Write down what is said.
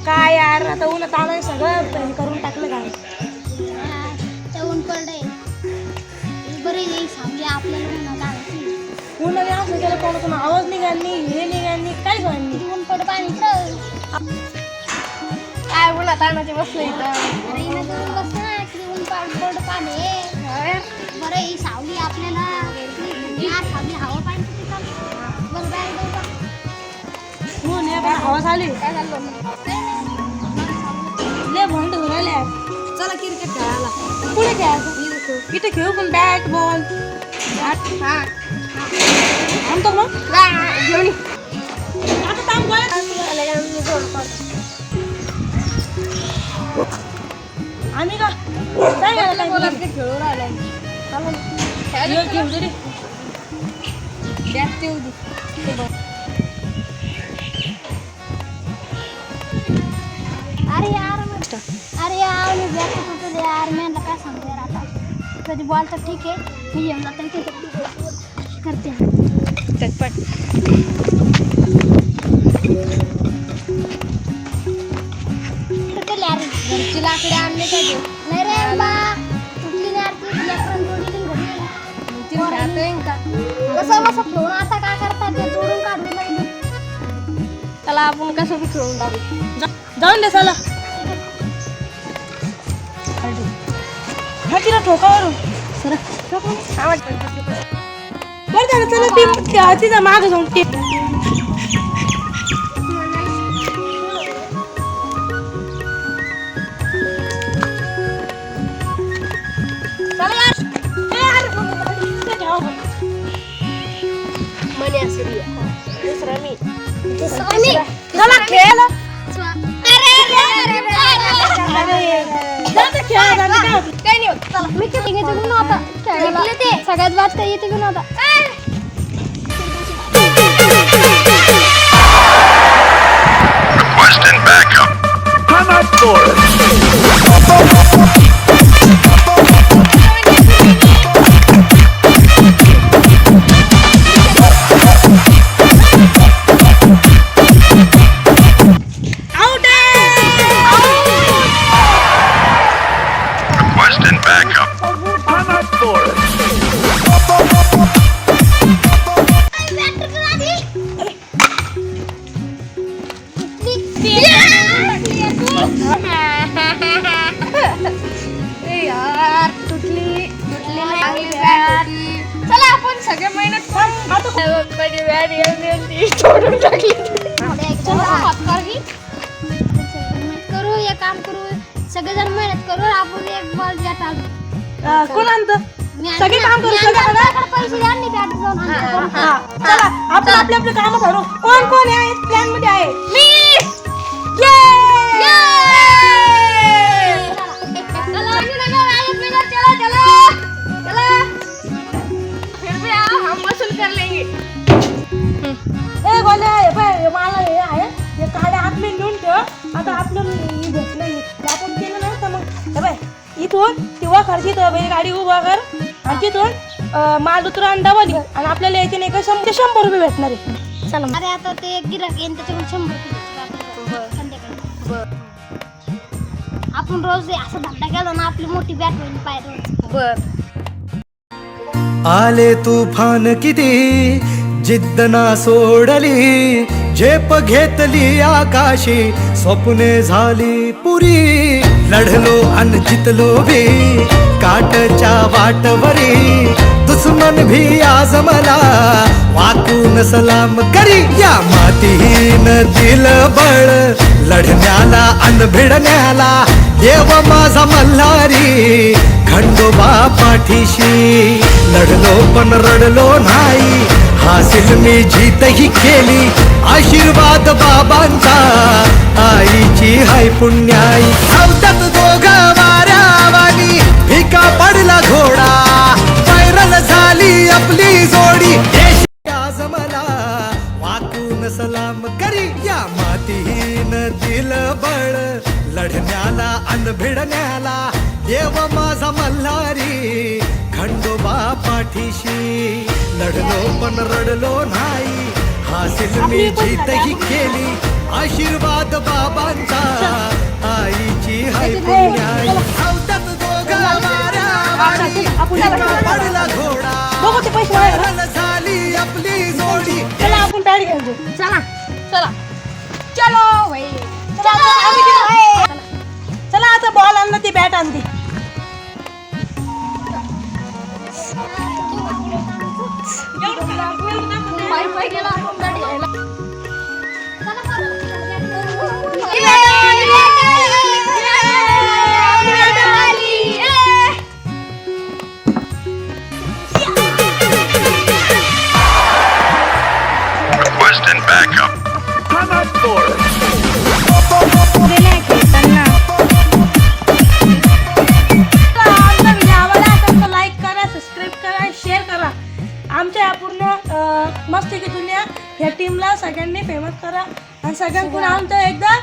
काय यार आता ऊन ताण सगळं हे करून टाकलं काय ते ऊन पडलंय बरं येईल सांगे आपल्याला म्हणा लागायची ऊन असं केलं कोणाकडून आवाज निघाली हे निघाली काय सांगली ऊन पड पाणी काय बोला ताणाचे बसलं इथं अरे ना तू बस ना किती ऊन पड पाणी बरं ही सावली आपल्याला यार सावली हवा पाणी किती चालू बरं बाहेर जाऊ का ऊन आहे पण हवा झाली काय झालं लय भांड राहिले चला क्रिकेट खेळायला पुढे खेळायचं इथे खेळू पण बॅट बॉल हा आणतो मग घेऊन आता काम गोळ्या आणि का काय करायला बोला क्रिकेट खेळू राहिलाय घेऊ दे रे बॅट देऊ दे अरे यार मी बॅट कुठं यार मी काय सांगतो यार आता कधी बॉल तर ठीक आहे मी येऊन जातो ते करते चटपट कुठे यार घरची लाकडे आणले का तू नाही रे बा कुठली यार ती लेकरं जोडीली घरी ती खेळता येईन का कसं बस फ्लोन आता काय करतात ते जोडून काढून नाही त्याला आपण कसं बी खेळून टाकू जाऊन दे चला हा तिला ठोकावरून सर बरं झालं चला ती तिचा माग जाऊन ती मनी असेल दुसरा मी चला खेळायला काही नाही होत चला मी ते घेऊन आता खेळायला ते सगळ्यात बाद काही येते घेऊन आता Western backup. Come out for it. Western backup. Come out for it. यार तुटली चांगली बॅट चला आपण सगळे मेहनत करू बॅट तोडून टाकली करू हे काम करू सगळेजण मेहनत करू आपण एक बॉल बॅट आणू कोण आणतं सगळे काम करू सगळे पैसे द्या मी बॅट जाऊन आणतो. हा चला आपण आपले आपले काम करू कोण कोण आहे प्लॅन मध्ये आहे मी ए बोले मला हे आहे हे काड्या आतले नेऊन ठेव आता आपलं भेटलं आपण केलं ना तर मग हे बाय इथून तेव्हा खर्चित गाडी उभा कर आणि तिथून माल उतरा डबा घे आणि आपल्याला यायचे नाही का 100 रुपये भेटणार आहे चला अरे आता ते गिराक येईन त्याच्याकडून 100 रुपये संध्याकाळी आपण रोज असं धंदा केला ना आपली मोठी बॅट होईल पाय रोज बर आले तुफान किती जिद्द ना सोडली झेप घेतली आकाशी स्वप्ने झाली पुरी लढलो अन जितलो बी काटच्या वाटवरी दुश्मन भी आज मला वाकून सलाम करी या मातीहीन दिल बळ लढण्याला अन भिडण्याला देव माझा मल्हारी खंडोबा पाठीशी लढलो पण रडलो नाही हासिल मी जीतही केली आशीर्वाद बाबांचा आईची हाय पुण्याई धावतात दोघं वाऱ्यावानी भिका पडला घोडा व्हायरल झाली आपली जोडी देश आज मला वाकून सलाम करी या मातीहीन दिल बळ लढण्याला अन भिडण्याला देव माझा मल्हारी खंडोबा पाठीशी लढलो पण रडलो नाही हासिल मी जीतही केली आशीर्वाद बाबांचा छान झाली आपली जोडी. चला आपण बॅट खेळतो. चला चला चलो भाई चला आता बॉल आणला ती बॅट आणते. पाय पाय गेला आपण बॅट घ्यायला. Requesting backup. Come on board. आमचा व्हिडिओ आवडला असेल तर लाईक करा, सबस्क्राईब करा, शेअर करा. आमच्या या पूर्ण मस्ती की दुनिया ह्या टीमला सगळ्यांनी फेमस करा आणि सगळ्यांकडून आमचं एकदा